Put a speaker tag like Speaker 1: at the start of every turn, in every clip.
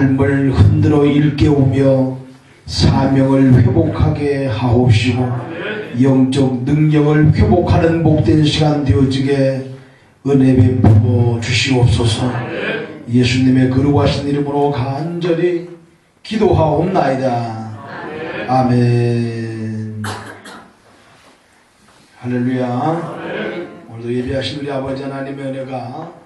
Speaker 1: 삶을 흔들어 일깨우며 사명을 회복하게 하옵시고 영적 능력을 회복하는 복된 시간 되어지게 은혜 베풀어 주시옵소서. 예수님의 거룩하신 이름으로 간절히 기도하옵나이다. 아멘. 할렐루야. 오늘도 예배하신 우리 아버지 하나님의 은혜가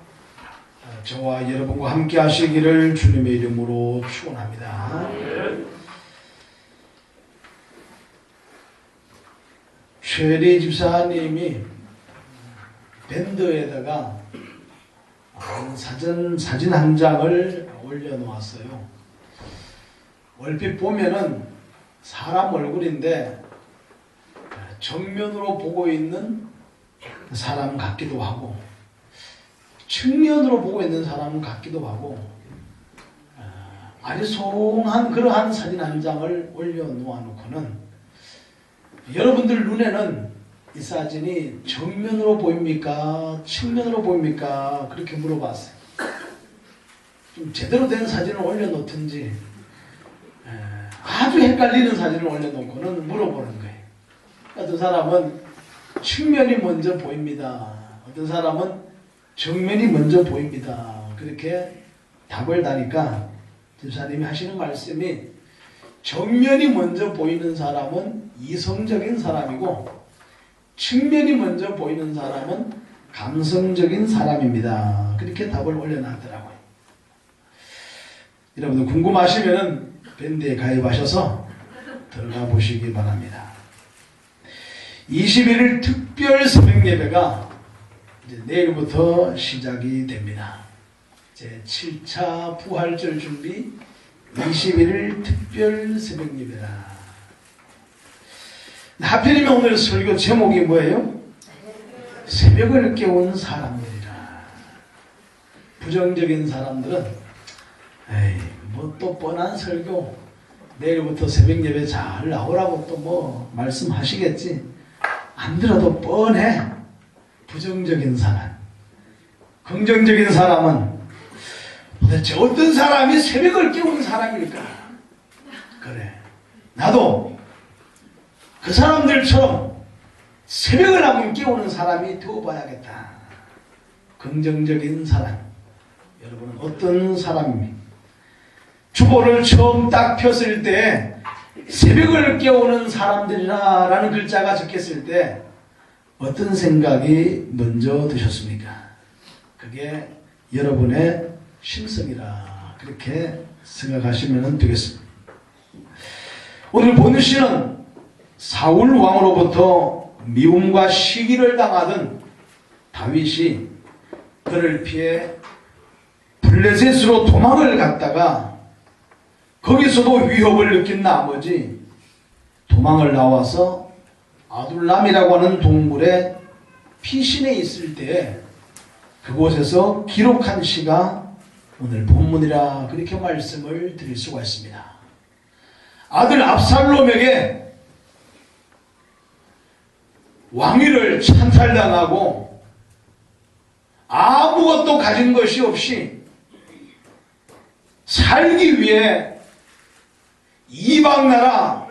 Speaker 1: 저와 여러분과 함께 하시기를 주님의 이름으로 축원합니다. 최리 집사님이 밴드에다가 사진 한 장을 올려놓았어요. 얼핏 보면은 사람 얼굴인데 정면으로 보고 있는 사람 같기도 하고 측면으로 보고 있는 사람 같기도 하고 아리송한 그러한 사진 한 장을 올려놓아놓고는 여러분들 눈에는 이 사진이 정면으로 보입니까? 측면으로 보입니까? 그렇게 물어봤어요. 좀 제대로 된 사진을 올려놓든지 아주 헷갈리는 사진을 올려놓고는 물어보는 거예요. 어떤 사람은 측면이 먼저 보입니다. 어떤 사람은 정면이 먼저 보입니다. 그렇게 답을 다니까 집사님이 하시는 말씀이 정면이 먼저 보이는 사람은 이성적인 사람이고 측면이 먼저 보이는 사람은 감성적인 사람입니다. 그렇게 답을 올려놨더라고요. 여러분들 궁금하시면 밴드에 가입하셔서 들어가 보시기 바랍니다. 21일 특별 새벽 예배가 이제 내일부터 시작이 됩니다. 제 7차 부활절 준비 21일 특별 새벽 예배다. 하필이면 오늘 설교 제목이 뭐예요? 새벽을 깨운 사람들이라. 부정적인 사람들은 에이 뭐 또 뻔한 설교 내일부터 새벽 예배 잘 나오라고 또 뭐 말씀하시겠지. 안 들어도 뻔해. 부정적인 사람. 긍정적인 사람은 도대체 어떤 사람이 새벽을 깨우는 사람일까? 그래. 나도 그 사람들처럼 새벽을 한번 깨우는 사람이 되어봐야겠다. 긍정적인 사람. 여러분은 어떤 사람입니까? 주보를 처음 딱 폈을 때 새벽을 깨우는 사람들이라는 글자가 적혔을 때 어떤 생각이 먼저 드셨습니까? 그게 여러분의 심성이라 그렇게 생각하시면 되겠습니다. 오늘 본시는 사울 왕으로부터 미움과 시기를 당하던 다윗이 그를 피해 블레셋으로 도망을 갔다가 거기서도 위협을 느낀 나머지 도망을 나와서 아둘람이라고 하는 동굴에 피신해 있을 때에 그곳에서 기록한 시가 오늘 본문이라 그렇게 말씀을 드릴 수가 있습니다. 아들 압살롬에게 왕위를 찬탈당하고 아무것도 가진 것이 없이 살기 위해 이방 나라,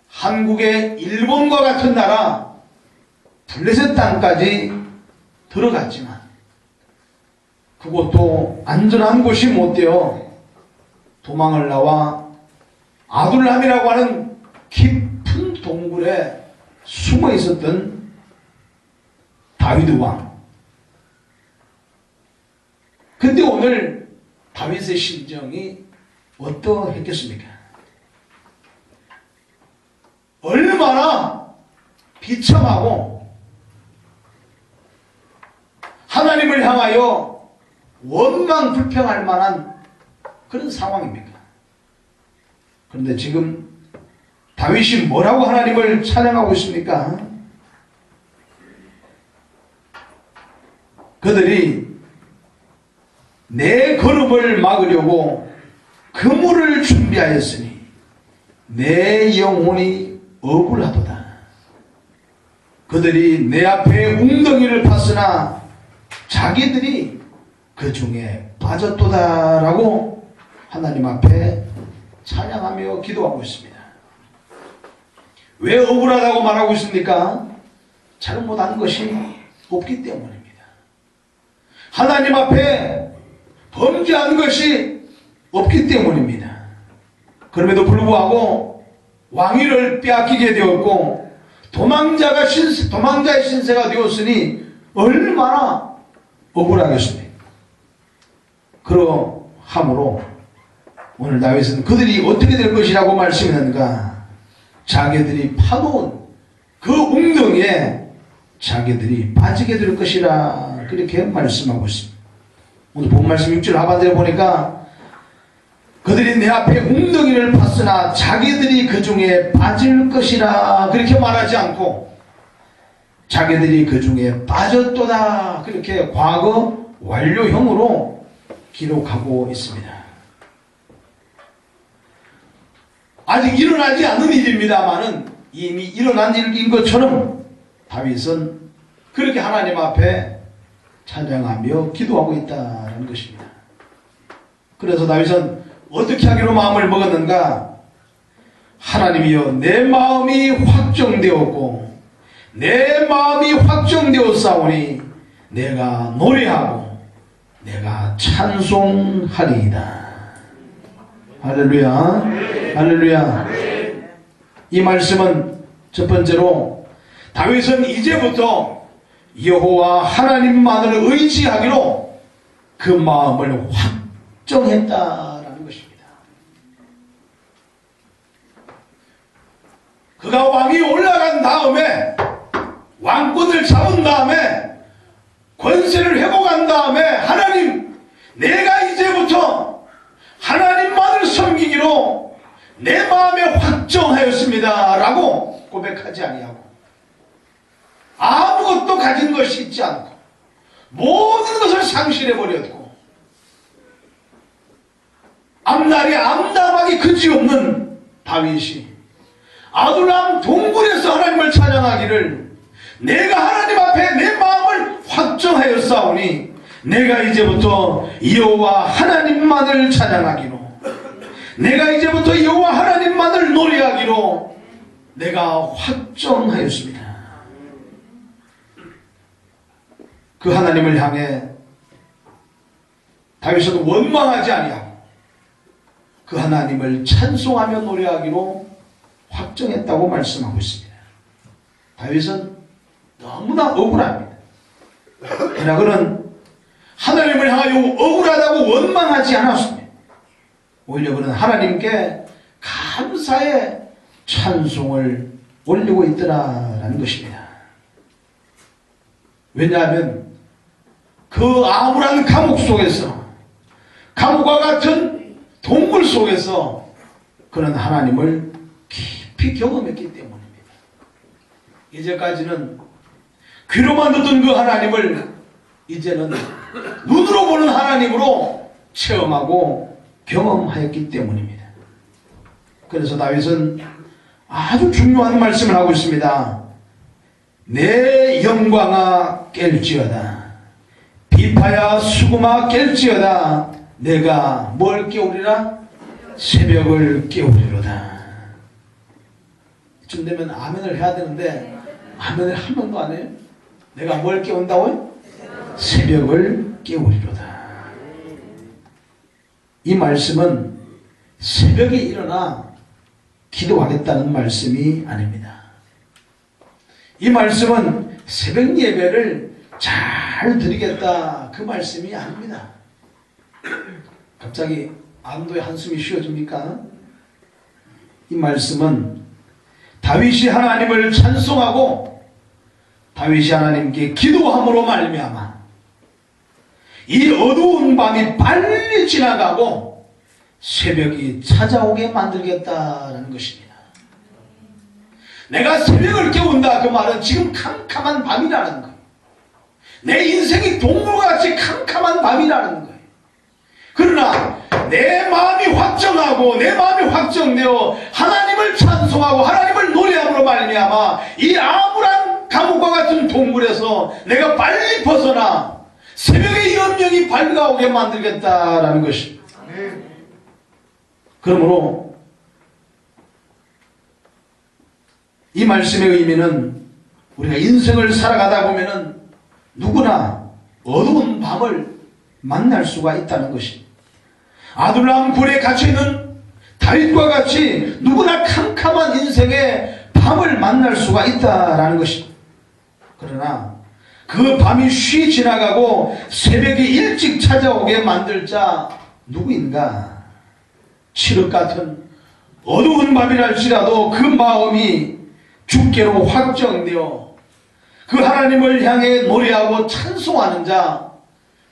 Speaker 1: 한국의 일본과 같은 나라 블레셋 땅까지 들어갔지만 그것도 안전한 곳이 못 되어 도망을 나와 아둘람이라고 하는 깊은 동굴에 숨어 있었던 다윗 왕. 근데 오늘 다윗의 심정이 어떠했겠습니까? 얼마나 비참하고 하나님을 향하여 원망 불평할 만한 그런 상황입니까? 그런데 지금 다윗이 뭐라고 하나님을 찬양하고 있습니까? 그들이 내 걸음을 막으려고 그물을 준비하였으니 내 영혼이 억울하도다. 그들이 내 앞에 웅덩이를 팠으나 자기들이 그 중에 빠졌도다라고 하나님 앞에 찬양하며 기도하고 있습니다. 왜 억울하다고 말하고 있습니까? 잘못한 것이 없기 때문입니다. 하나님 앞에 범죄한 것이 없기 때문입니다. 그럼에도 불구하고 왕위를 빼앗기게 되었고 도망자의 신세가 되었으니 얼마나 억울하겠습니까? 그러함으로 오늘 다윗은 그들이 어떻게 될 것이라고 말씀했는가? 자기들이 파놓은 그 웅덩이에 자기들이 빠지게 될 것이라 그렇게 말씀하고 있습니다. 오늘 본 말씀 6절 하반절에 보니까 그들이 내 앞에 웅덩이를 팠으나 자기들이 그 중에 빠질 것이라 그렇게 말하지 않고 자기들이 그 중에 빠졌도다 그렇게 과거 완료형으로 기록하고 있습니다. 아직 일어나지 않은 일입니다만은 이미 일어난 일인 것처럼 다윗은 그렇게 하나님 앞에 찬양하며 기도하고 있다는 것입니다. 그래서 다윗은 어떻게 하기로 마음을 먹었는가? 하나님이여 내 마음이 확정되었고 내 마음이 확정되었사오니 내가 노래하고 내가 찬송하리이다. 할렐루야. 할렐루야. 이 말씀은 첫 번째로 다윗은 이제부터 여호와 하나님만을 의지하기로 그 마음을 확정했다라는 것입니다. 그가 왕이 올라간 다음에 왕권을 잡은 다음에 권세를 회복한 다음에 하나님 내가 이제부터 하나님만을 섬기기로 내 마음에 확정하였습니다 라고 고백하지 아니하고 아무것도 가진 것이 있지 않고 모든 것을 상실해버렸고 앞날이 암담하기 그지없는 다윗이 아둘람 동굴에서 하나님을 찬양하기를 내가 하나님 앞에 내 마음을 확정하였사오니 내가 이제부터 여호와 하나님만을 찬양하기로 내가 이제부터 여호와 하나님만을 노래하기로 내가 확정하였습니다. 그 하나님을 향해 다윗은 원망하지 아니하고 그 하나님을 찬송하며 노래하기로 확정했다고 말씀하고 있습니다. 다윗은 너무나 억울합니다. 그러나 그는 하나님을 향하여 억울하다고 원망하지 않았습니다. 오히려 그는 하나님께 감사의 찬송을 올리고 있더라라는 것입니다. 왜냐하면 그 암울한 감옥 속에서 감옥과 같은 동굴 속에서 그는 하나님을 깊이 경험했기 때문입니다. 이제까지는 귀로만 듣던 그 하나님을 이제는 눈으로 보는 하나님으로 체험하고 경험하였기 때문입니다. 그래서 다윗은 아주 중요한 말씀을 하고 있습니다. 내 영광아 깰지어다. 비파야 수금아 깰지어다. 내가 뭘 깨우리라? 새벽을 깨우리로다. 이쯤 되면 아멘을 해야 되는데 아멘을 한 번도 안 해요. 내가 뭘 깨운다고요? 새벽을 깨우리로다. 이 말씀은 새벽에 일어나 기도하겠다는 말씀이 아닙니다. 이 말씀은 새벽 예배를 잘 드리겠다 그 말씀이 아닙니다. 갑자기 안도의 한숨이 쉬어집니까? 이 말씀은 다윗이 하나님을 찬송하고 다윗이 하나님께 기도함으로 말미암아 이 어두운 밤이 빨리 지나가고 새벽이 찾아오게 만들겠다라는 것입니다. 내가 새벽을 깨운다 그 말은 지금 캄캄한 밤이라는 거예요. 내 인생이 동물같이 캄캄한 밤이라는 거예요. 그러나 내 마음이 확정하고 내 마음이 확정되어 하나님을 찬송하고 하나님을 노래함으로 말미암아 이 암울한 감옥과 같은 동굴에서 내가 빨리 벗어나 새벽의 연명이 밝아오게 만들겠다라는 것입니다. 그러므로 이 말씀의 의미는 우리가 인생을 살아가다 보면은 누구나 어두운 밤을 만날 수가 있다는 것입니다. 아둘람 굴에 갇혀있는 다윗과 같이 누구나 캄캄한 인생의 밤을 만날 수가 있다는 것입니다. 그러나 그 밤이 쉬 지나가고 새벽이 일찍 찾아오게 만들 자 누구인가? 칠흑 같은 어두운 밤이랄지라도 그 마음이 주께로 확정되어 그 하나님을 향해 노래하고 찬송하는 자,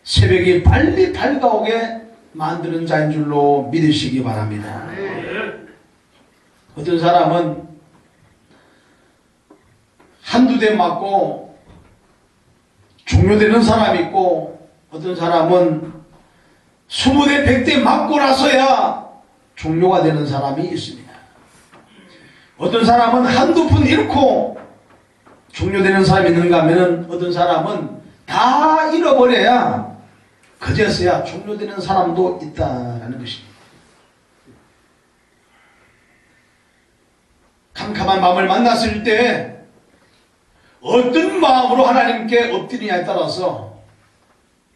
Speaker 1: 새벽이 빨리 밝아오게 만드는 자인 줄로 믿으시기 바랍니다. 어떤 사람은 한두 대 맞고 종료되는 사람이 있고, 어떤 사람은 20대 100대 맞고 나서야 종료가 되는 사람이 있습니다. 어떤 사람은 한두 푼 잃고 종료되는 사람이 있는가 하면, 어떤 사람은 다 잃어버려야 그제서야 종료되는 사람도 있다라는 것입니다. 캄캄한 밤을 만났을 때 어떤 마음으로 하나님께 엎드리냐에 따라서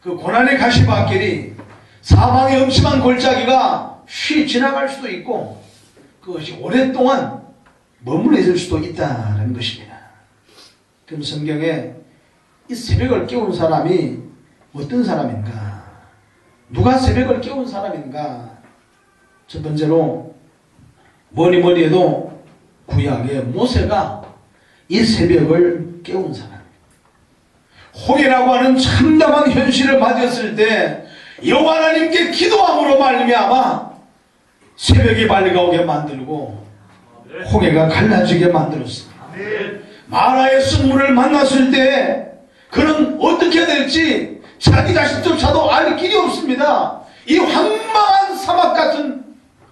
Speaker 1: 그 고난의 가시밭길이, 사망의 음침한 골짜기가 쉬 지나갈 수도 있고 그것이 오랫동안 머물러 있을 수도 있다는 것입니다. 그럼 성경에 이 새벽을 깨운 사람이 어떤 사람인가? 누가 새벽을 깨운 사람인가? 첫 번째로 뭐니 해도 구약의 모세가 이 새벽을 깨운 사람. 홍해라고 하는 참담한 현실을 맞이했을 때 여호와 하나님께 기도함으로 말미암아 새벽이 밝아오게 만들고 홍해가 갈라지게 만들었습니다. 마라의 쓴물을 만났을 때 그는 어떻게 될지 자기 자신조차도 알 길이 없습니다. 이 황망한 사막 같은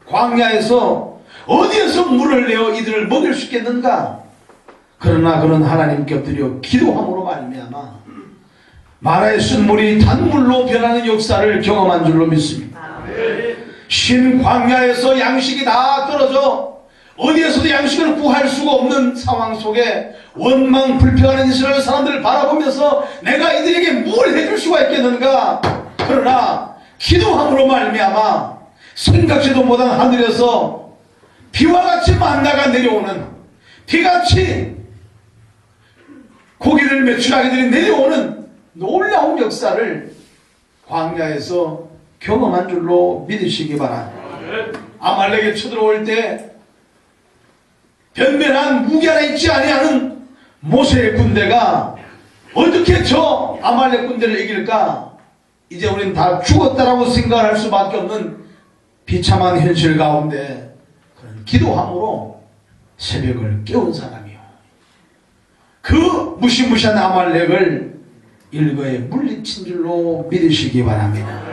Speaker 1: 광야에서 어디에서 물을 내어 이들을 먹일 수 있겠는가? 그러나 그는 하나님께 엎드려 기도함으로 말미암아 마라의 쓴물이 단물로 변하는 역사를 경험한 줄로 믿습니다. 신 광야에서 양식이 다 떨어져 어디에서도 양식을 구할 수가 없는 상황 속에 원망 불평하는 이스라엘 사람들을 바라보면서 내가 이들에게 뭘 해줄 수가 있겠는가? 그러나 기도함으로 말미암아 생각지도 못한 하늘에서 비와 같이 만나가 내려오는, 비같이 고기를 매출하게 내려오는 놀라운 역사를 광야에서 경험한 줄로 믿으시기 바랍니다. 아말렉에 쳐들어올 때 변변한 무기 하나 있지 아니하는 모세의 군대가 어떻게 저 아말렉 군대를 이길까? 이제 우리는 다 죽었다라고 생각할 수밖에 없는 비참한 현실 가운데 그런 기도함으로 새벽을 깨운 사람이요, 그 무시무시한 아말렉을 일거에 물리친 줄로 믿으시기 바랍니다.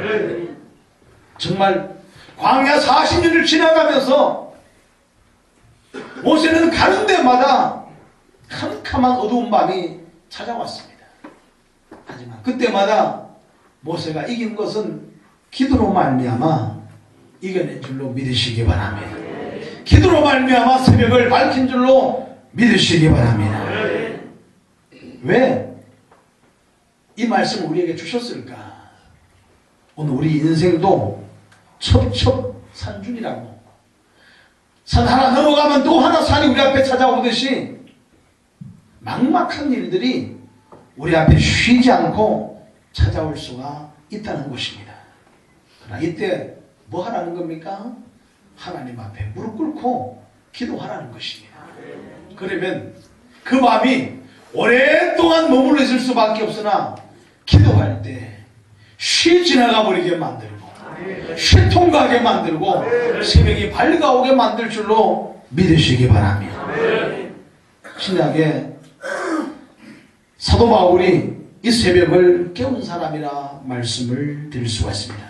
Speaker 1: 정말 광야 40년을 지나가면서 모세는 가는 데마다 캄캄한 어두운 밤이 찾아왔습니다. 하지만 그때마다 모세가 이긴 것은 기도로 말미암아 이겨낸 줄로 믿으시기 바랍니다. 기도로 말미암아 새벽을 밝힌 줄로 믿으시기 바랍니다. 왜 이 말씀을 우리에게 주셨을까? 오늘 우리 인생도 첩첩산중이라고, 산 하나 넘어가면 또 하나 산이 우리 앞에 찾아오듯이 막막한 일들이 우리 앞에 쉬지 않고 찾아올 수가 있다는 것입니다. 그러나 이때 뭐 하라는 겁니까? 하나님 앞에 무릎 꿇고 기도하라는 것입니다. 그러면 그 밤이 오랫동안 머물러 있을 수밖에 없으나 기도할 때 쉬 지나가 버리게 만들고 쉬 통과하게 만들고 새벽이 밝아오게 만들 줄로 믿으시기 바랍니다. 신약에 사도 바울이 이 새벽을 깨운 사람이라 말씀을 드릴 수가 있습니다.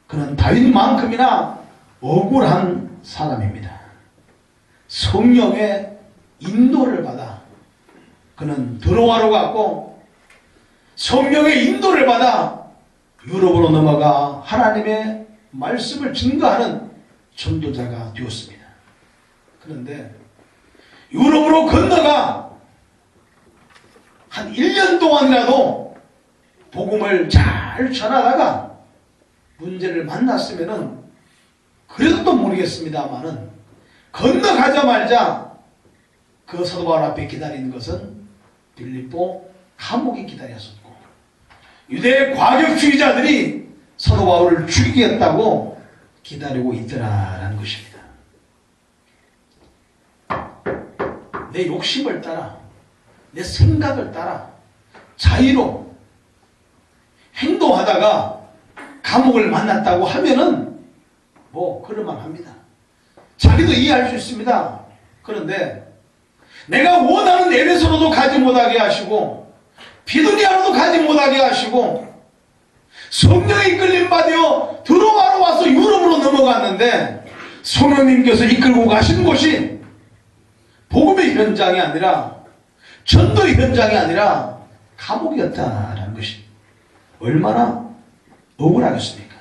Speaker 1: 그는 다윗만큼이나 억울한 사람입니다. 성령의 인도를 받아 그는 드로아로 갔고, 성령의 인도를 받아 유럽으로 넘어가 하나님의 말씀을 증거하는 전도자가 되었습니다. 그런데 유럽으로 건너가 한 1년 동안이라도 복음을 잘 전하다가 문제를 만났으면은 그래도 또 모르겠습니다만은 건너가자마자 그 사도 바울 앞에 기다리는 것은 빌립보 감옥이 기다렸었고 유대 과격주의자들이 사도 바울을 죽이겠다고 기다리고 있더라라는 것입니다. 내 욕심을 따라 내 생각을 따라 자유로 행동하다가 감옥을 만났다고 하면은 뭐 그럴만합니다. 자기도 이해할 수 있습니다. 그런데 내가 원하는 에베소로도 가지 못하게 하시고 비두니아로도 가지 못하게 하시고 성령의 이끌림 받아 드로마로 와서 유럽으로 넘어갔는데 성령님께서 이끌고 가신 곳이 복음의 현장이 아니라 전도의 현장이 아니라 감옥이었다라는 것이 얼마나 억울하겠습니까?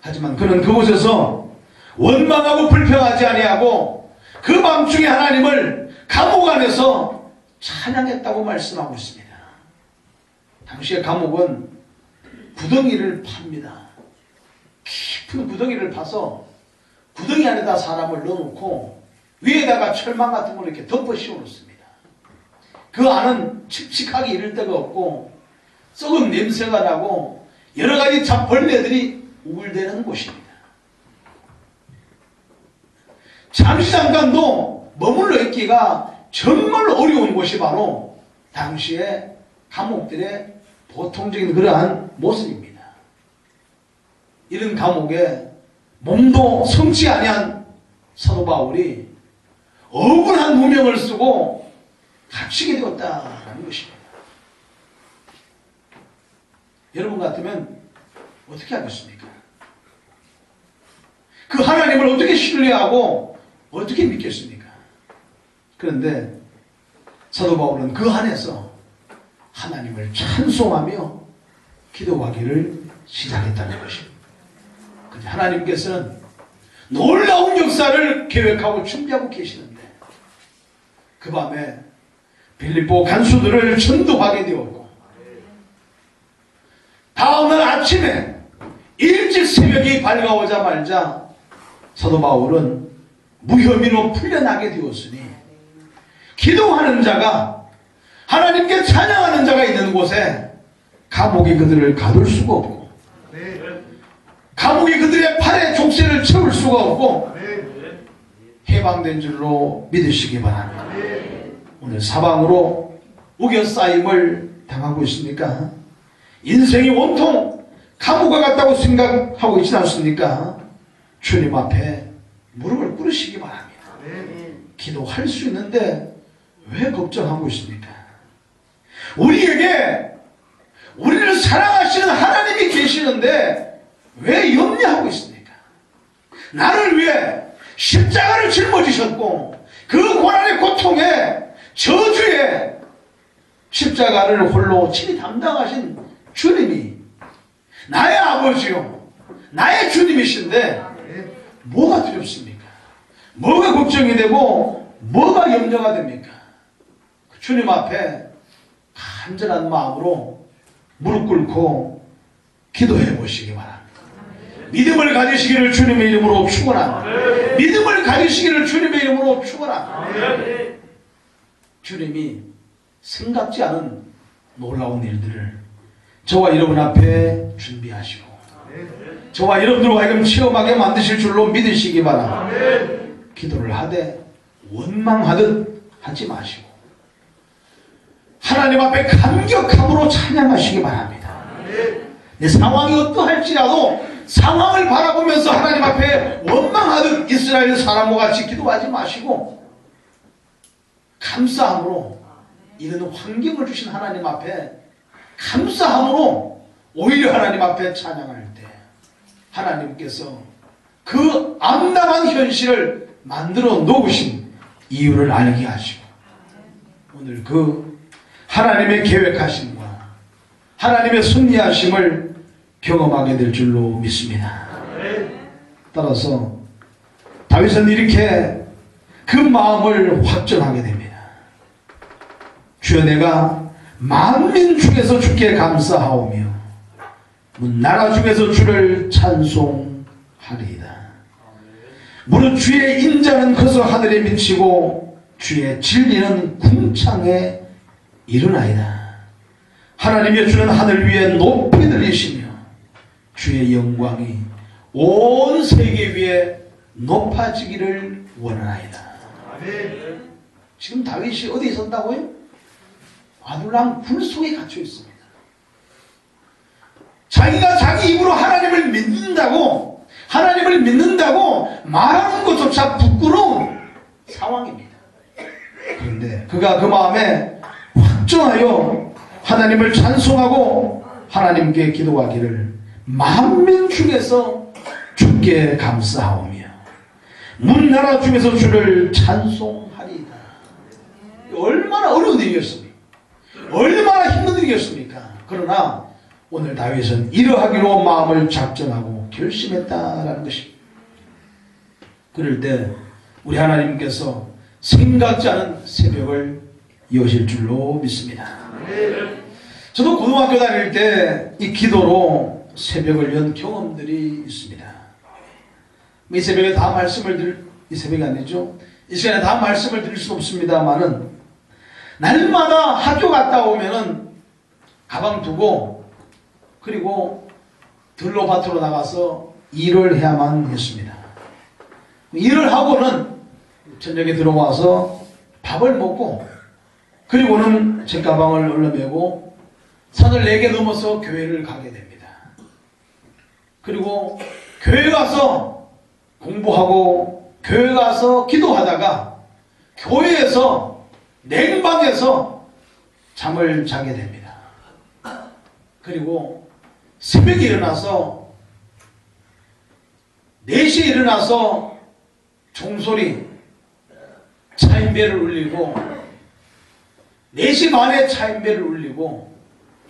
Speaker 1: 하지만 그는 그곳에서 원망하고 불평하지 아니하고 그 밤중에 하나님을 감옥 안에서 찬양했다고 말씀하고 있습니다. 당시의 감옥은 구덩이를 팝니다. 깊은 구덩이를 파서 구덩이 안에다 사람을 넣어놓고 위에다가 철망 같은 걸 이렇게 덮어 씌워놓습니다. 그 안은 칙칙하게 이를 데가 없고 썩은 냄새가 나고 여러 가지 잡벌레들이 우글대는 곳입니다. 잠시 잠깐도 머물러 있기가 정말 어려운 곳이 바로 당시의 감옥들의 보통적인 그러한 모습입니다. 이런 감옥에 몸도 성치 아니한 사도 바울이 억울한 누명을 쓰고 갇히게 되었다는 것입니다. 여러분 같으면 어떻게 하겠습니까? 그 하나님을 어떻게 신뢰하고 어떻게 믿겠습니까? 그런데 사도 바울은 그 안에서 하나님을 찬송하며 기도하기를 시작했다는 것입니다. 그런데 하나님께서는 놀라운 역사를 계획하고 준비하고 계시는데 그 밤에 빌립보 간수들을 전도하게 되었고 다음날 아침에 일찍 새벽이 밝아오자마자 사도 바울은 무혐의로 풀려나게 되었으니 기도하는 자가 하나님께 찬양하는 자가 있는 곳에 감옥이 그들을 가둘 수가 없고 감옥이 그들의 팔에 족쇄를 채울 수가 없고 해방된 줄로 믿으시기 바랍니다. 오늘 사방으로 우겨싸임을 당하고 있습니까? 인생이 온통 감옥과 같다고 생각하고 있지 않습니까? 주님 앞에 무릎을 꿇으시기 바랍니다. 기도할 수 있는데 왜 걱정하고 있습니까? 우리를 사랑하시는 하나님이 계시는데 왜 염려하고 있습니까? 나를 위해 십자가를 짊어지셨고 그 고난의 고통에 저주에 십자가를 홀로 친히 담당하신 주님이 나의 아버지요 나의 주님이신데 뭐가 두렵습니까? 뭐가 걱정이 되고 뭐가 염려가 됩니까? 주님 앞에 간절한 마음으로 무릎 꿇고 기도해 보시기 바랍니다. 믿음을 가지시기를 주님의 이름으로 축원합니다. 믿음을 가지시기를 주님의 이름으로 축원합니다. 주님이 생각지 않은 놀라운 일들을 저와 여러분 앞에 준비하시고 저와 여러분들과 하여금 체험하게 만드실 줄로 믿으시기 바랍니다. 기도를 하되 원망하듯 하지 마시고 하나님 앞에 감격함으로 찬양하시기 바랍니다. 내 상황이 어떠할지라도 상황을 바라보면서 하나님 앞에 원망하듯 이스라엘 사람과 같이 기도하지 마시고 감사함으로 이런 환경을 주신 하나님 앞에 감사함으로 오히려 하나님 앞에 찬양할 때 하나님께서 그 암담한 현실을 만들어 놓으신 이유를 알게 하시고 오늘 그 하나님의 계획하심과 하나님의 섭리하심을 경험하게 될 줄로 믿습니다. 따라서 다윗은 이렇게 그 마음을 확전하게 됩니다. 주여, 내가 만민 중에서 주께 감사하오며 나라 중에서 주를 찬송하리이다. 무릇 주의 인자는 커서 하늘에 미치고 주의 진리는 궁창에 이르나이다. 하나님의 주는 하늘 위에 높이 들리시며 주의 영광이 온 세계 위에 높아지기를 원하나이다. 지금 다윗이 어디에 있었다고요? 아둘람 굴 속에 갇혀 있습니다. 자기가 자기 입으로 하나님을 믿는다고 말하는 것조차 부끄러운 상황입니다. 그런데 그가 그 마음에 확정하여 하나님을 찬송하고 하나님께 기도하기를 만민 중에서 주께 감사하오며 문나라 중에서 주를 찬송하리이다. 얼마나 어려운 일이었습니까? 얼마나 힘든 일이었습니까? 그러나 오늘 다윗은 이러하기로 마음을 작정하고 결심했다라는 것입니다. 그럴 때 우리 하나님께서 생각지 않은 새벽을 여실 줄로 믿습니다. 저도 고등학교 다닐 때 이 기도로 새벽을 연 경험들이 있습니다. 이 새벽에 다 이 새벽이 아니죠. 이 시간에 다 말씀을 드릴 수 없습니다만은 날마다 학교 갔다 오면은 가방 두고 그리고 들로 밭으로 나가서 일을 해야만 했습니다. 일을 하고는 저녁에 들어와서 밥을 먹고 그리고는 제 가방을 얼려매고 산을 4개 넘어서 교회를 가게 됩니다. 그리고 교회 가서 공부하고 교회 가서 기도하다가 교회에서 냉방에서 잠을 자게 됩니다. 그리고 새벽에 일어나서 4시에 일어나서 종소리 차인배를 울리고 4시 반에 차인배를 울리고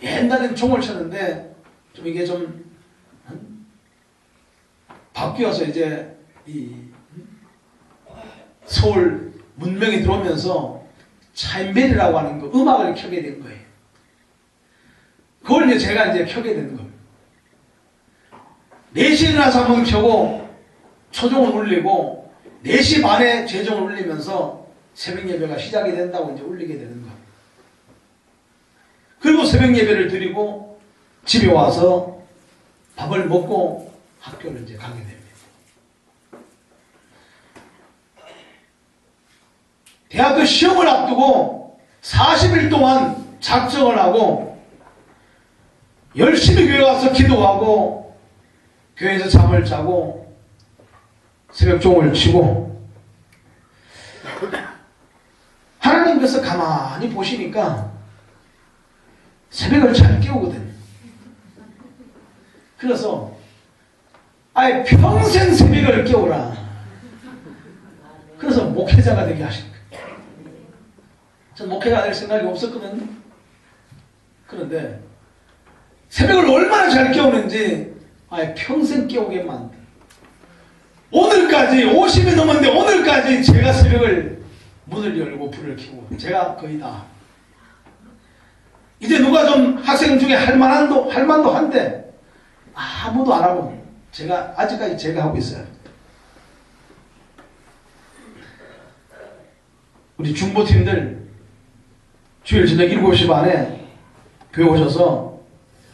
Speaker 1: 옛날엔 종을 쳤는데 좀 이게 좀 바뀌어서 이제 이 서울 문명이 들어오면서 차인벨이라고 하는 거 음악을 켜게 된 거예요. 그걸 이제 제가 이제 켜게 된 겁니다. 4시에 일어나서 한번 켜고 초종을 울리고 4시 반에 재종을 울리면서 새벽 예배가 시작이 된다고 이제 울리게 되는 거예요. 그리고 새벽 예배를 드리고 집에 와서 밥을 먹고 학교를 이제 가게 됩니다. 대학교 시험을 앞두고 40일 동안 작정을 하고 열심히 교회 가서 기도하고 교회에서 잠을 자고 새벽 종을 치고 하나님께서 가만히 보시니까 새벽을 잘 깨우거든요. 그래서 아예 평생 새벽을 깨우라. 그래서 목회자가 되게 하신 거예요. 전 목회가 될 생각이 없었거든요. 그런데 새벽을 얼마나 잘 깨우는지 아예 평생 깨우게 만든. 오늘까지 50이 넘었는데 오늘까지 제가 새벽을 문을 열고 불을 켜고 제가 거의 다. 이제 누가 좀 학생 중에 할 만도 한데 아무도 안 하고 아직까지 제가 하고 있어요. 우리 중보팀들 주일 저녁 7시 반에 교회 오셔서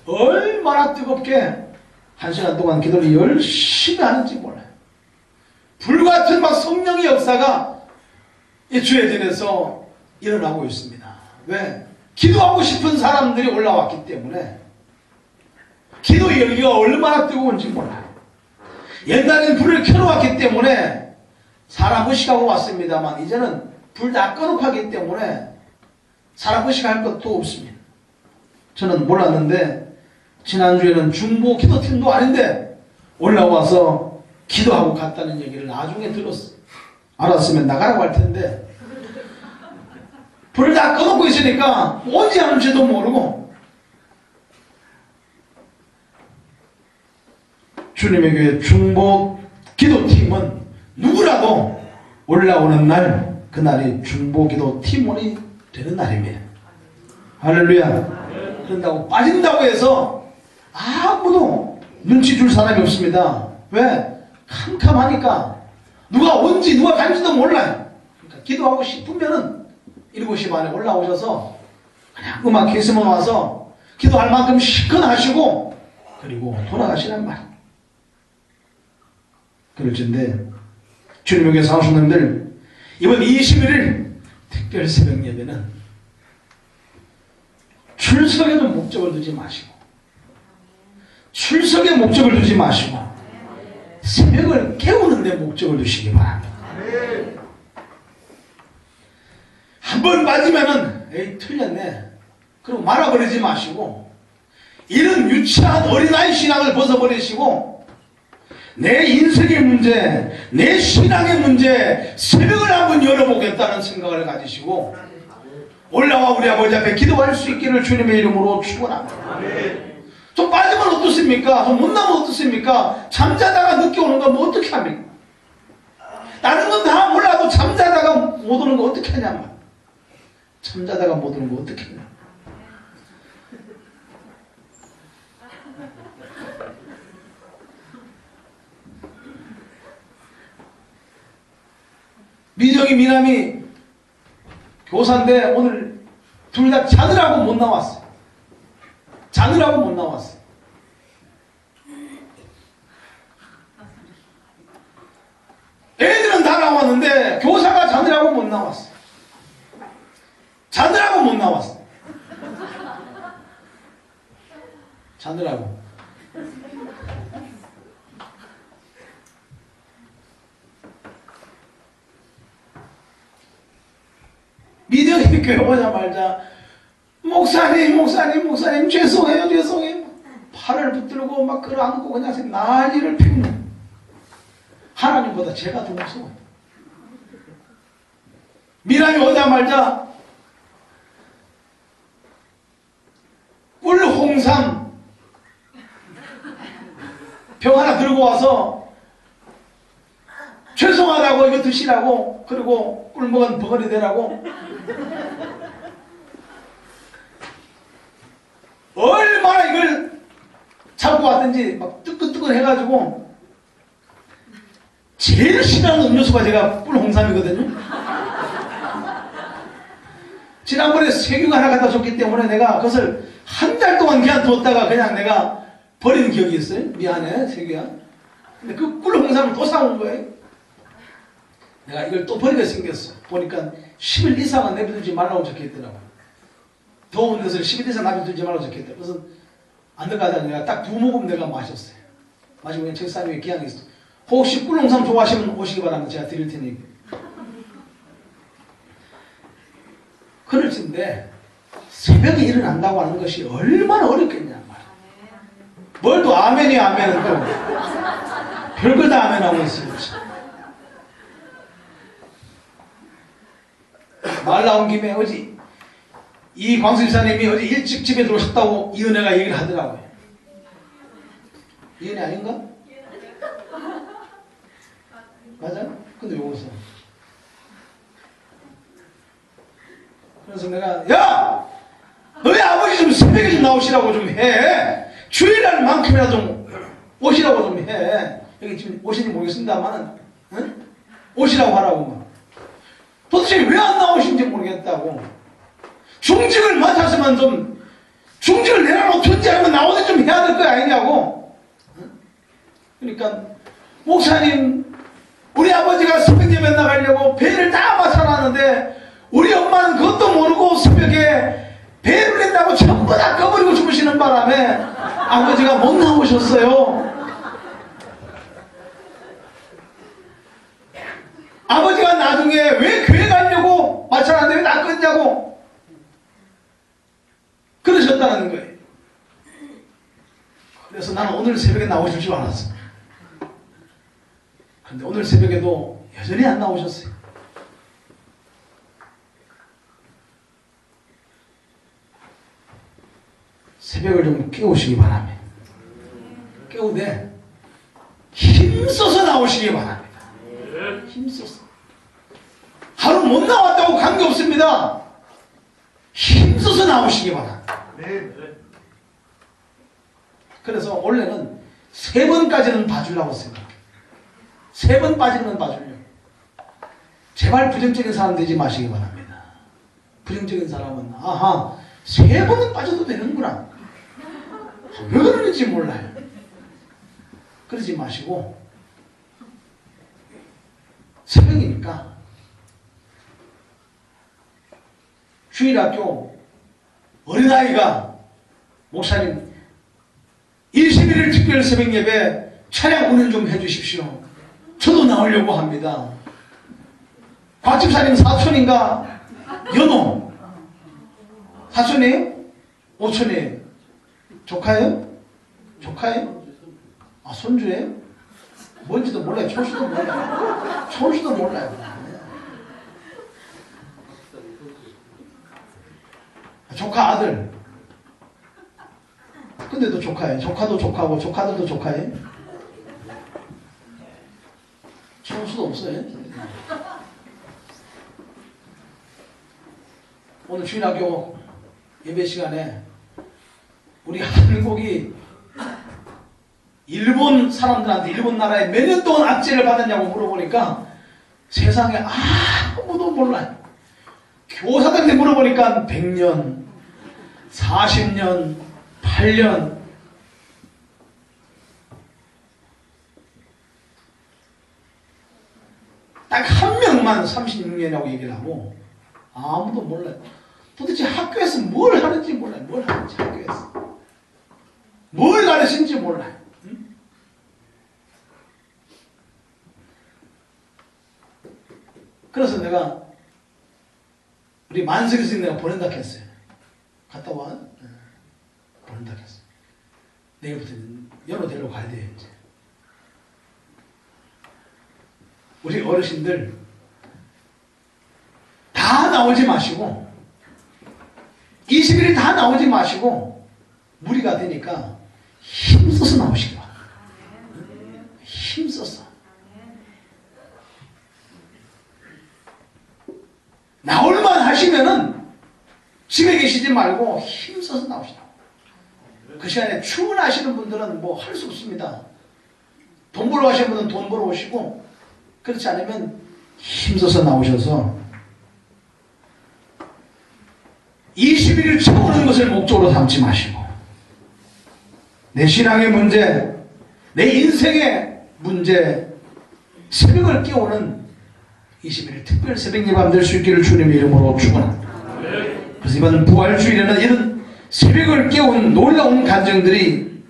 Speaker 1: 얼마나 뜨겁게 1시간 동안 기도를 열심히 하는지 몰라요. 불같은 막 성령의 역사가 이 주회전에서 일어나고 있습니다. 왜? 기도하고 싶은 사람들이 올라왔기 때문에 기도의 열기가 얼마나 뜨거운지 몰라요. 옛날엔 불을 켜놓았기 때문에 사람 의식하고 왔습니다만 이제는 불 다 꺼놓고 하기 때문에 사람 의식할 것도 없습니다. 저는 몰랐는데 지난주에는 중보 기도팀도 아닌데 올라와서 기도하고 갔다는 얘기를 나중에 들었어요. 알았으면 나가라고 할 텐데 불을 다 꺼놓고 있으니까 언제 하는지도 모르고 주님의 교회 중보 기도팀은 누구라도 몰라도 올라오는 날, 그날이 중보기도 팀원이 되는 날입니다. 할렐루야. 그런다고 빠진다고 해서 아무도 눈치 줄 사람이 없습니다. 왜? 캄캄하니까 누가 온지 누가 간지도 몰라요. 그러니까 기도하고 싶으면은 7시 반에 올라오셔서 그냥 음악 계시면 와서 기도할 만큼 시큰하시고 그리고 돌아가시란 말이에요. 그럴진데 주님에게 사오신분들 이번 21일 특별 새벽 예배는 출석에도 목적을 두지 마시고 출석에 목적을 두지 마시고 새벽을 깨우는 데 목적을 두시기 바랍니다. 한 번 빠지면은 에이 틀렸네 그리고 말아버리지 마시고 이런 유치한 어린아이 신앙을 벗어버리시고 내 인생의 문제, 내 신앙의 문제 새벽을 한번 열어보겠다는 생각을 가지시고 올라와 우리 아버지 앞에 기도할 수 있기를 주님의 이름으로 축원합니다. 좀 빠지면 어떻습니까? 좀 못 나면 어떻습니까? 잠자다가 늦게 오는 건 뭐 어떻게 합니까? 다른 건 다 몰라도 잠자다가 못 오는 거 어떻게 하냐 말. 잠자다가 못 오는 거 어떻게 하냐. 미정이 미남이 교사인데 오늘 둘 다 자느라고 못 나왔어. 자느라고 못 나왔어. 애들은 다 나왔는데 교사가 자느라고 못 나왔어. 자느라고 못 나왔어. 자느라고. 미정이 교회 오자마자 목사님 죄송해요 팔을 붙들고 막 끌어안고 그냥 난리를 피우네. 하나님보다 제가 더 무서워요. 미남이 오자마자 꿀 홍삼 병 하나 들고 와서 죄송하다고 이거 드시라고 그리고 꿀 먹은 버거리 되라고 얼마나 이걸 잡고 왔든지 막 뜨끈뜨끈 해가지고 제일 싫어하는 음료수가 제가 꿀홍삼이거든요. 지난번에 세균 하나 갖다 줬기 때문에 내가 그것을 한 달 동안 그냥 뒀다가 그냥 내가 버리는 기억이 있어요. 미안해 세균아. 근데 그 꿀홍삼을 또 사온 거예요. 내가 이걸 또 버리게 생겼어. 보니까 10일 이상은 내버려두지 말라고 적혀있더라고. 더운 데서 10일 이상 내버려두지 말라고 적혀있더라고. 그래서 안 들어가다가 내가 딱 2모금 내가 마셨어요. 마시고 그냥 책상 위에 기양이 있어. 혹시 꿀홍삼 좋아하시면 오시기 바랍니다. 제가 드릴 테니. 그럴진데 새벽에 일어난다고 하는 것이 얼마나 어렵겠냐 말이야. 뭘 또 아멘이 아멘은 또 별거 다 아멘하고 있어요. 말 나온 김에 어제 이 광수지사님이 어제 일찍 집에 들어오셨다고 이 은혜가 얘기를 하더라고요. 이 은혜 아닌가? 맞아요? 근데 왜 웃어? 그래서 내가 야! 너희 아버지 좀 새벽에 좀 나오시라고 좀 해. 주일날 만큼이라도 좀 오시라고 좀 해. 여기 지금 오시는지 모르겠습니다만 응? 오시라고 하라고. 도대체 왜 안 나오신지 모르겠다고. 중직을 맡았으면 좀 중직을 내려놓든지 아니면 나오든지 좀 해야 될 거 아니냐고. 그러니까 목사님 우리 아버지가 새벽 예배 나가려고 배를 다 맡아놨는데 우리 엄마는 그것도 모르고 새벽에 배를 낸다고 전부 다 꺼버리고 주무시는 바람에 아버지가 못 나오셨어요. 아버지가 나중에 왜 교회 가려고 맡아놨는데 왜 나 끊냐고 그러셨다는 거예요. 그래서 나는 오늘 새벽에 나오실 줄 알았어. 그런데 오늘 새벽에도 여전히 안 나오셨어요. 새벽을 좀 깨우시기 바랍니다. 깨우되 힘써서 나오시기 바랍니다. 힘써서. 하루 못 나왔다고 관계없습니다. 힘써서 나오시기 바랍니다. 그래서 원래는 3번까지는 봐주려고 생각해요. 3번 빠지는 봐주려고. 제발 부정적인 사람 되지 마시기 바랍니다. 부정적인 사람은 아하 3번은 빠져도 되는구나. 왜 그러는지 몰라요. 그러지 마시고 새벽이니까 주일학교 어린아이가 목사님 21일 특별 새벽 예배 차량 운행 좀 해주십시오. 저도 나오려고 합니다. 곽집사님 사촌인가? 연호 사촌이에요? 오촌이에요? 조카예요? 조카예요? 아 손주예요? 뭔지도 몰라요. 초수도 몰라요. 초수도 몰라요. 조카 아들. 근데도 조카예요. 조카도 조카고 조카들도 조카예요. 초수도 없어요. 오늘 주일학교 예배 시간에 우리 한국이 일본 사람들한테 일본 나라에 몇 년 동안 압제를 받았냐고 물어보니까 세상에 아무도 몰라요. 교사들한테 물어보니까 100년, 40년, 8년. 딱 한 명만 36년이라고 얘기를 하고 아무도 몰라요. 도대체 학교에서 뭘 하는지 몰라요. 뭘 하는지 학교에서. 뭘 가르치는지 몰라요. 응? 그래서 내가 우리 만석이 선생님 내가 보낸다 했어요. 갔다 와. 보낸다 했어요. 내일부터 연호 데리러 가야 돼요. 이제. 우리 어르신들 다 나오지 마시고 20일이 다 나오지 마시고 무리가 되니까 힘써서 나오시기 바랍니다. 힘써서. 나올만 하시면은 집에 계시지 말고 힘써서 나오시라고. 그 시간에 출근하시는 분들은 뭐 할 수 없습니다. 돈 벌러 가시는 분은 돈 벌어 오시고 그렇지 않으면 힘써서 나오셔서 21일 채우는 것을 목적으로 삼지 마시고 내 신앙의 문제, 내 인생의 문제, 새벽을 깨우는 21일 특별 새벽 예배가 될 수 있기를 주님의 이름으로 축원합니다. 그래서 이번 부활주일에는 이런 새벽을 깨운 놀라운 간증들이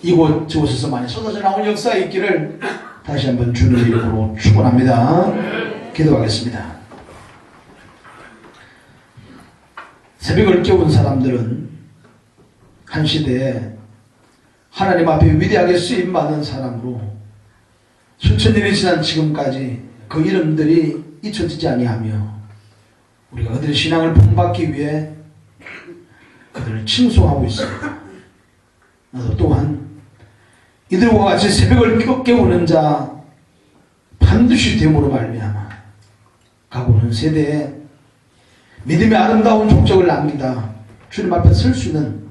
Speaker 1: 이곳저곳에서 많이 쏟아져 나온 역사가 있기를 다시 한번 주님의 이름으로 축원합니다. 기도하겠습니다. 새벽을 깨운 사람들은 한 시대에 하나님 앞에 위대하게 쓰임받은 사람으로 수천 년이 지난 지금까지 그 이름들이 잊혀지지 아니하며 우리가 그들의 신앙을 본받기 위해 그들을 칭송하고 있습니다. 나도 또한 이들과 같이 새벽을 깨우는 자 반드시 됨으로 말미암아 가고는 세대에 믿음의 아름다운 족적을 남기다 주님 앞에 설 수 있는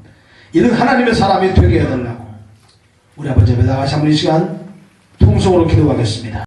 Speaker 1: 이런 하나님의 사람이 되게 해달라고 우리 아버지 앞에 나가시 한번 이 시간 통성으로 기도하겠습니다.